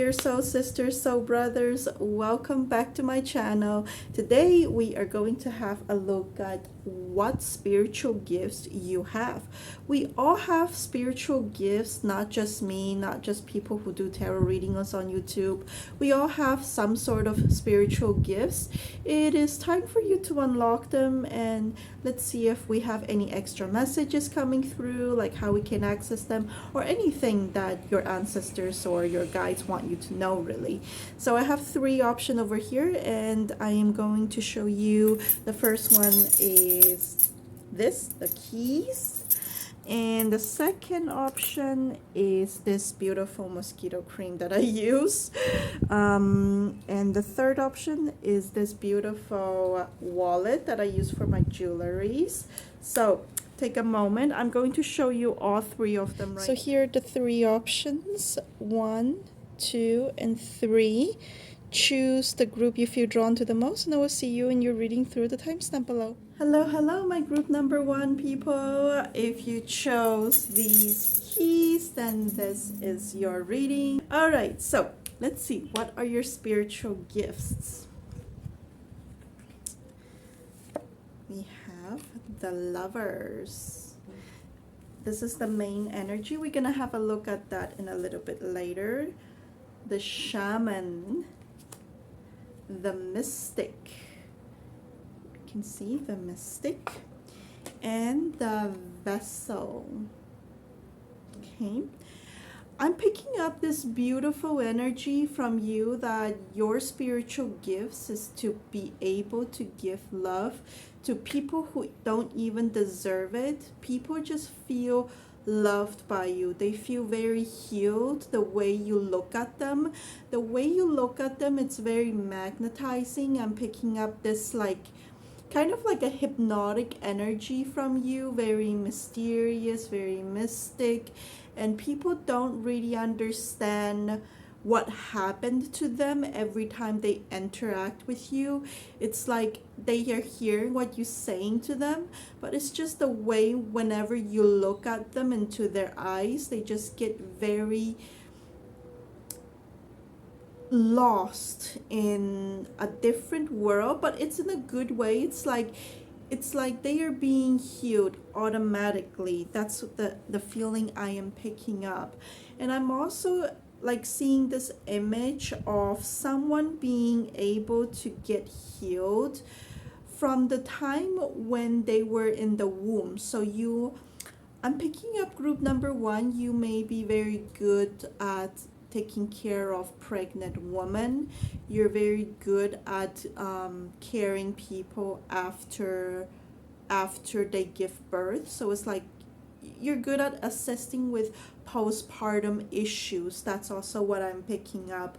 dear soul sisters, soul brothers, welcome back to my channel. Today we are going to have a look at what spiritual gifts you have. We all have spiritual gifts, not just me, not just people who do tarot readings on YouTube. We all have some sort of spiritual gifts. It is time for you to unlock them, and let's see if we have any extra messages coming through, like how we can access them, or anything that your ancestors or your guides want you to know, really. So I have three options over here, and I am going to show you. The first one is this, the keys. And the second option is this beautiful mosquito cream that I use. And the third option is this beautiful wallet that I use for my jewelries. So take a moment. I'm going to show you all three of them right. So here are the three options. 1, 2, and 3. Choose the group you feel drawn to the most, and I will see you in your reading through the timestamp below. Hello, my group number 1 people. If you chose these keys, then this is your reading. All right, so let's see. What are your spiritual gifts? We have the Lovers. This is the main energy. We're gonna have a look at that in a little bit later. The Shaman. The Mystic. You can see the Mystic. And the Vessel. Okay. I'm picking up this beautiful energy from you that your spiritual gifts is to be able to give love to people who don't even deserve it. People just feel loved by you. They feel very healed. The way you look at them, it's very magnetizing. I'm picking up this kind of like a hypnotic energy from you, very mysterious, very mystic, and people don't really understand what happened to them every time they interact with you. It's like they are hearing what you're saying to them, but it's just the way whenever you look at them into their eyes, they just get very lost in a different world, but it's in a good way. It's like they are being healed automatically. That's the feeling I am picking up. And I'm also like seeing this image of someone being able to get healed from the time when they were in the womb. So I'm picking up group number 1. You may be very good at taking care of pregnant women. You're very good at caring people after they give birth. So it's like you're good at assisting with postpartum issues. That's also what I'm picking up.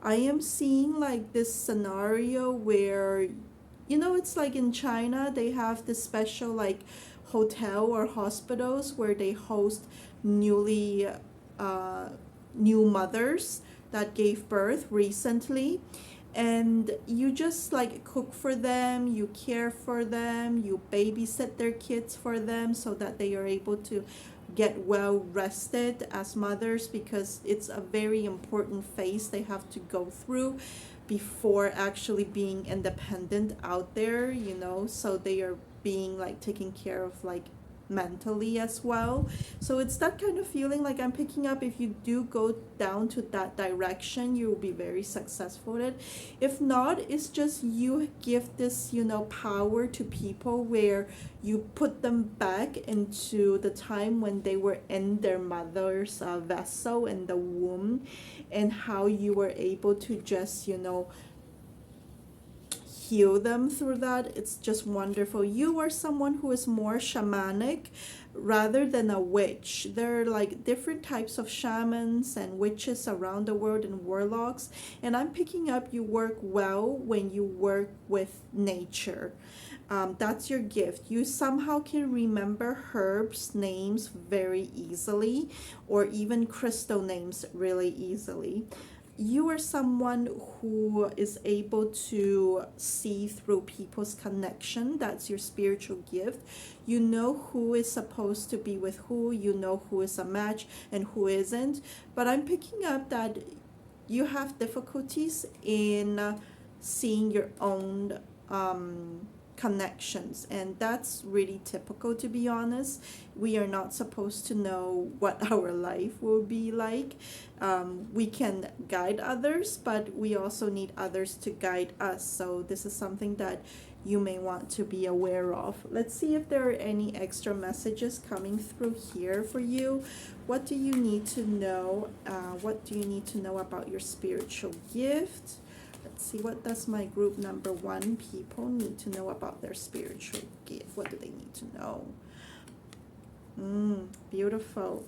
I am seeing like this scenario where, it's like in China, they have this special like hotel or hospitals where they host new mothers that gave birth recently, and you just like cook for them, you care for them, you babysit their kids for them so that they are able to get well rested as mothers, because it's a very important phase they have to go through before actually being independent out there, so they are being like taken care of like mentally as well. So it's that kind of feeling like I'm picking up. If you do go down to that direction, you will be very successful at it. If not, it's just you give this power to people where you put them back into the time when they were in their mother's vessel in the womb, and how you were able to just heal them through that. It's just wonderful. You are someone who is more shamanic rather than a witch. There are like different types of shamans and witches around the world, and warlocks, and I'm picking up you work well when you work with nature. That's your gift. You somehow can remember herbs names very easily, or even crystal names really easily. You are someone who is able to see through people's connection. That's your spiritual gift. You know who is supposed to be with who. You know who is a match and who isn't. But I'm picking up that you have difficulties in seeing your own connections, and that's really typical, to be honest. We are not supposed to know what our life will be like. We can guide others, but we also need others to guide us, so this is something that you may want to be aware of. Let's see if there are any extra messages coming through here for you. What do you need to know? What do you need to know about your spiritual gift? Let's see, what does my group number 1 people need to know about their spiritual gift? What do they need to know? Beautiful.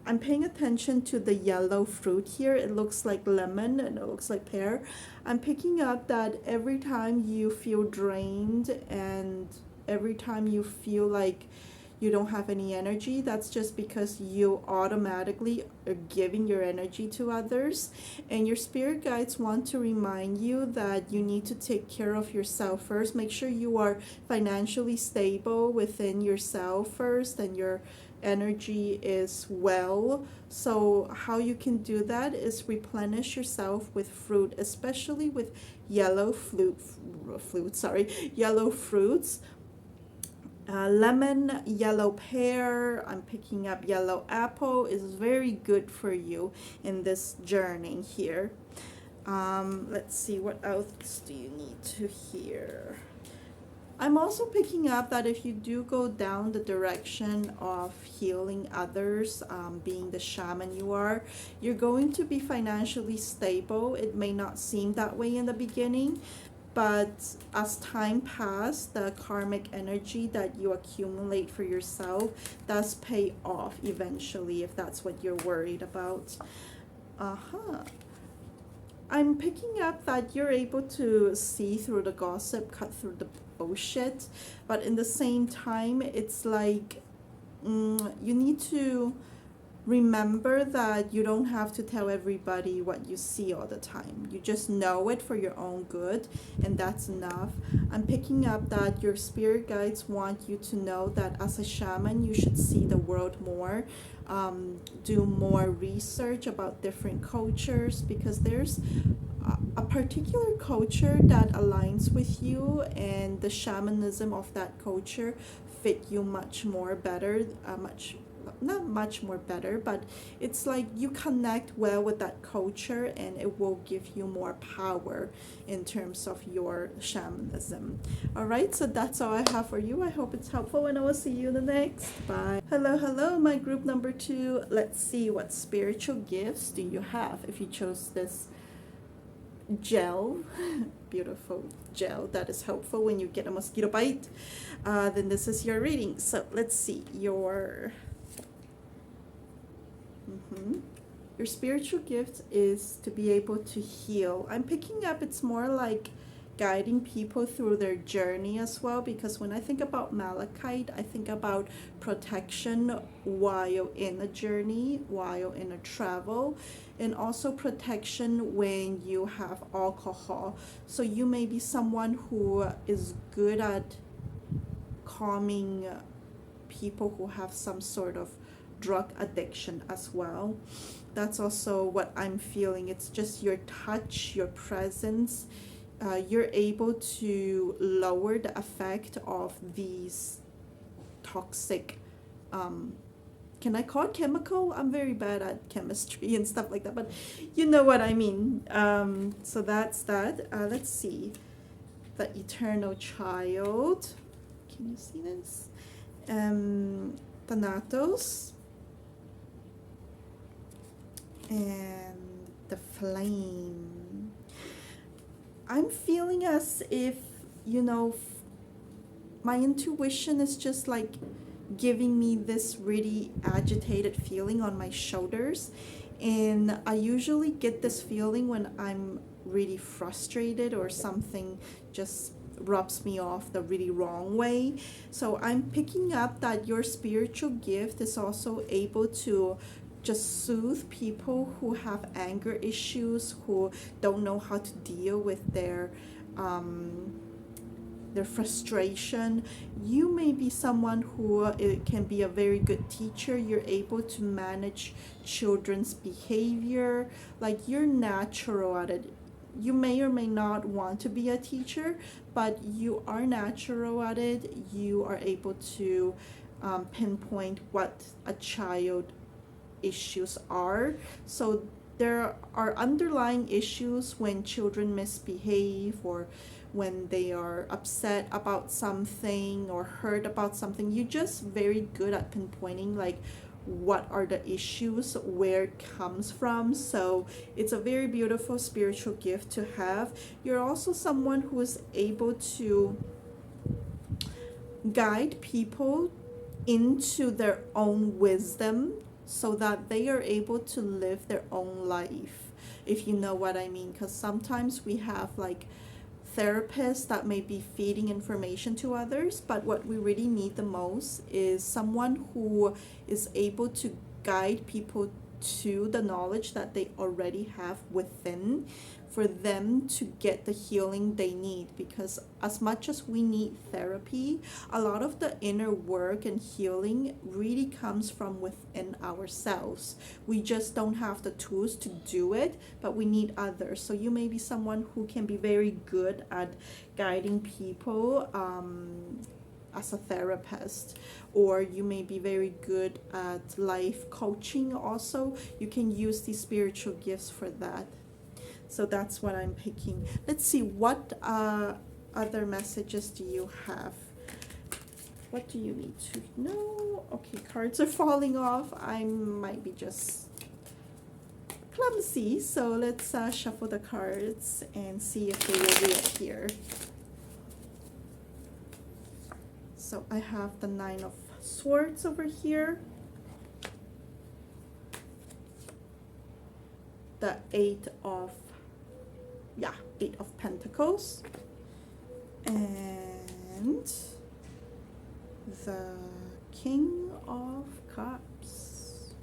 I'm paying attention to the yellow fruit here. It looks like lemon and it looks like pear. I'm picking up that every time you feel drained and every time you feel like you don't have any energy, that's just because you automatically are giving your energy to others. And your spirit guides want to remind you that you need to take care of yourself first. Make sure you are financially stable within yourself first and your energy is well. So how you can do that is replenish yourself with fruit, especially with yellow yellow fruits. Lemon, yellow pear, I'm picking up yellow apple is very good for you in this journey here. Let's see, what else do you need to hear? I'm also picking up that if you do go down the direction of healing others, being the shaman you are, you're going to be financially stable. It may not seem that way in the beginning, but as time passes, the karmic energy that you accumulate for yourself does pay off eventually, if that's what you're worried about. I'm picking up that you're able to see through the gossip, cut through the bullshit, but in the same time, it's like you need to remember that you don't have to tell everybody what you see all the time. You just know it for your own good, and that's enough. I'm picking up that your spirit guides want you to know that as a shaman, you should see the world more, do more research about different cultures, because there's a particular culture that aligns with you, and the shamanism of that culture fit you much more better, not much more better, but it's like you connect well with that culture and it will give you more power in terms of your shamanism. All right, so that's all I have for you. I hope it's helpful, and I will see you in the next. Bye. Hello, my group number 2. Let's see, what spiritual gifts do you have if you chose this gel, beautiful gel that is helpful when you get a mosquito bite. Then this is your reading. So let's see, your spiritual gift is to be able to heal. I'm picking up it's more like guiding people through their journey as well, because when I think about malachite, I think about protection while in a journey, while in a travel, and also protection when you have alcohol. So you may be someone who is good at calming people who have some sort of drug addiction as well. That's also what I'm feeling. It's just your touch, your presence. You're able to lower the effect of these toxic, can I call it chemical? I'm very bad at chemistry and stuff like that, but you know what I mean. So that's that. Let's see. The Eternal Child. Can you see this? Thanatos. And the Flame. I'm feeling as if, my intuition is just like giving me this really agitated feeling on my shoulders. And I usually get this feeling when I'm really frustrated or something just rubs me off the really wrong way. So I'm picking up that your spiritual gift is also able to just soothe people who have anger issues, who don't know how to deal with their their frustration. You may be someone who can be a very good teacher. You're able to manage children's behavior. Like, you're natural at it. You may or may not want to be a teacher, but you are natural at it. You are able to pinpoint what a child issues are. So there are underlying issues when children misbehave, or when they are upset about something or hurt about something. You're just very good at pinpointing, like, what are the issues, where it comes from. So it's a very beautiful spiritual gift to have. You're also someone who is able to guide people into their own wisdom, so that they are able to live their own life, if you know what I mean. Because sometimes we have, like, therapists that may be feeding information to others, but what we really need the most is someone who is able to guide people to the knowledge that they already have within, for them to get the healing they need. Because as much as we need therapy, a lot of the inner work and healing really comes from within ourselves. We just don't have the tools to do it, but we need others. So you may be someone who can be very good at guiding people as a therapist, or you may be very good at life coaching also. You can use these spiritual gifts for that. So that's what I'm picking. Let's see, what other messages do you have? What do you need to know? Okay, cards are falling off. I might be just clumsy. So let's shuffle the cards and see if they will reappear. So I have the 9 of Swords over here, the 8 of Pentacles, and the King of Cups.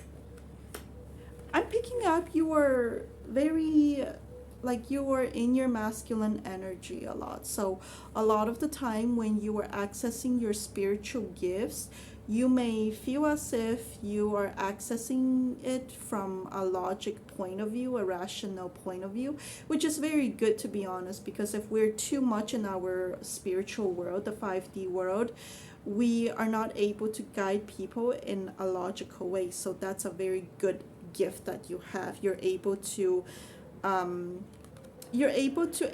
I'm picking up you are very, like, you are in your masculine energy a lot. So a lot of the time when you are accessing your spiritual gifts, you may feel as if you are accessing it from a logic point of view, a rational point of view, which is very good, to be honest, because if we're too much in our spiritual world, the 5D world, we are not able to guide people in a logical way. So that's a very good gift that you have. You're able to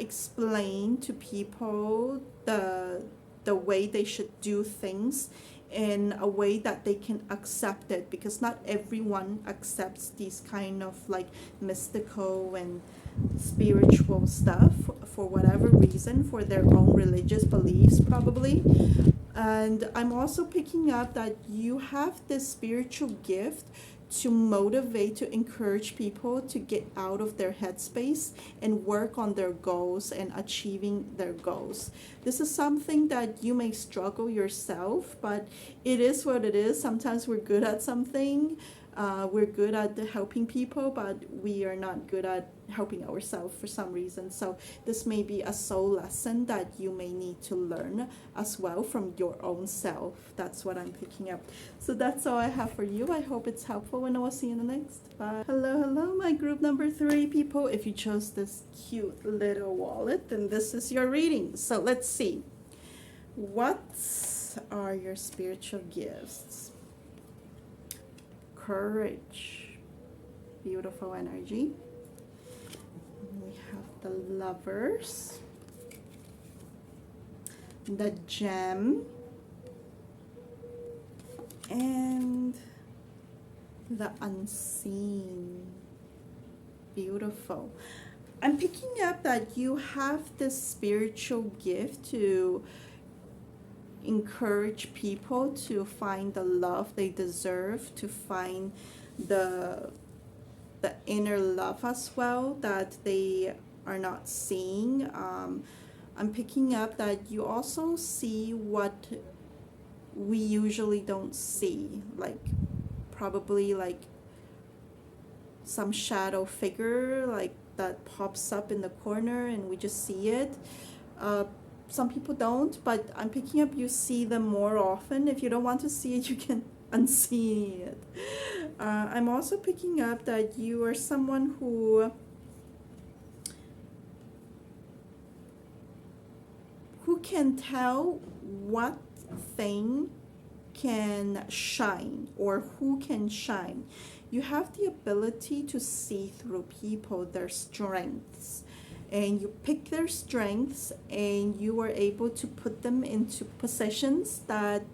explain to people the way they should do things in a way that they can accept it, because not everyone accepts these kind of, like, mystical and spiritual stuff for whatever reason, for their own religious beliefs probably. And I'm also picking up that you have this spiritual gift to motivate, to encourage people to get out of their headspace and work on their goals and achieving their goals. This is something that you may struggle yourself, but it is what it is. Sometimes we're good at something. We're good at helping people, but we are not good at helping ourselves for some reason. So this may be a soul lesson that you may need to learn as well from your own self. That's what I'm picking up. So that's all I have for you. I hope it's helpful, and I will see you in the next. Bye. Hello, my group number 3 people. If you chose this cute little wallet, then this is your reading. So let's see. What are your spiritual gifts? Courage, beautiful energy. We have the Lovers, the Gem, and the Unseen. Beautiful. I'm picking up that you have this spiritual gift to encourage people to find the love they deserve, to find the inner love as well that they are not seeing. I'm picking up that you also see what we usually don't see, like probably like some shadow figure like that pops up in the corner and we just see it. some people don't, but I'm picking up you see them more often. If you don't want to see it, you can unsee it. I'm also picking up that you are someone who can tell what thing can shine or who can shine. You have the ability to see through people, their strengths, and you pick their strengths and you are able to put them into positions that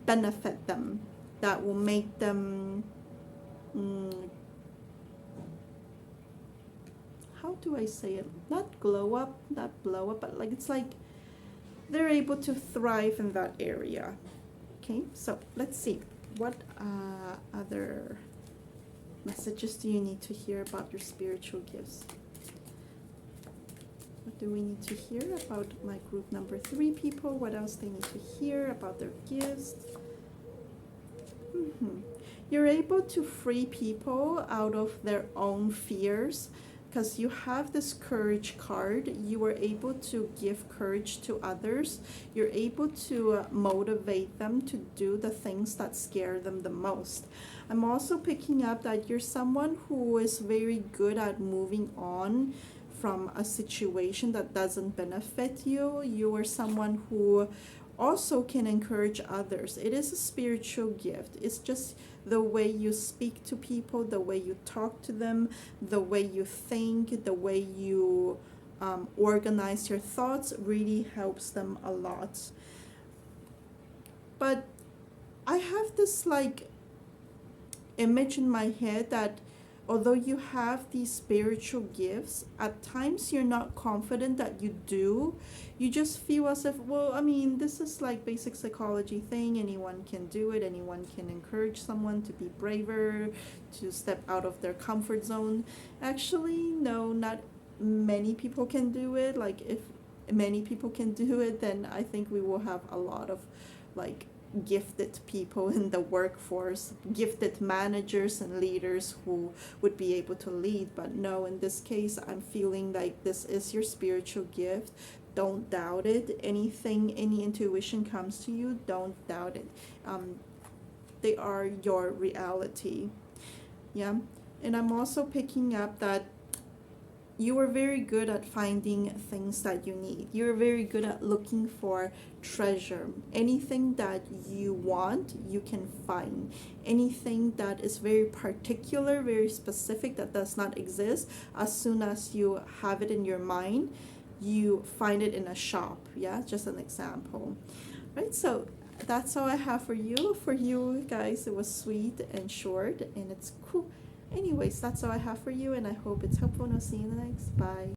benefit them, that will make them how do I say it, not glow up, not blow up, but like it's like they're able to thrive in that area. Okay, so let's see, what other messages do you need to hear about your spiritual gifts? What do we need to hear about my group number 3 people? What else they need to hear about their gifts? You're able to free people out of their own fears because you have this courage card. You are able to give courage to others. You're able to motivate them to do the things that scare them the most. I'm also picking up that you're someone who is very good at moving on from a situation that doesn't benefit you. You are someone who also can encourage others. It is a spiritual gift. It's just the way you speak to people, the way you talk to them, the way you think, the way you organize your thoughts really helps them a lot. But I have this like image in my head that although you have these spiritual gifts, at times you're not confident that you do. You just feel as if, well, I mean, this is like basic psychology thing. Anyone can do it. Anyone can encourage someone to be braver, to step out of their comfort zone. Actually, no, not many people can do it. Like if many people can do it, then I think we will have a lot of like gifted people in the workforce, gifted managers and leaders who would be able to lead. But no, in this case, I'm feeling like this is your spiritual gift. Don't doubt it. Anything, any intuition comes to you, don't doubt it. They are your reality. Yeah. And I'm also picking up that you are very good at finding things that you need. You're very good at looking for treasure. Anything that you want, you can find. Anything that is very particular, very specific, that does not exist, as soon as you have it in your mind, you find it in a shop. Yeah, just an example. Right, so that's all I have for you. For you guys, it was sweet and short, and it's cool. Anyways, that's all I have for you, and I hope it's helpful, and I'll see you in the next. Bye.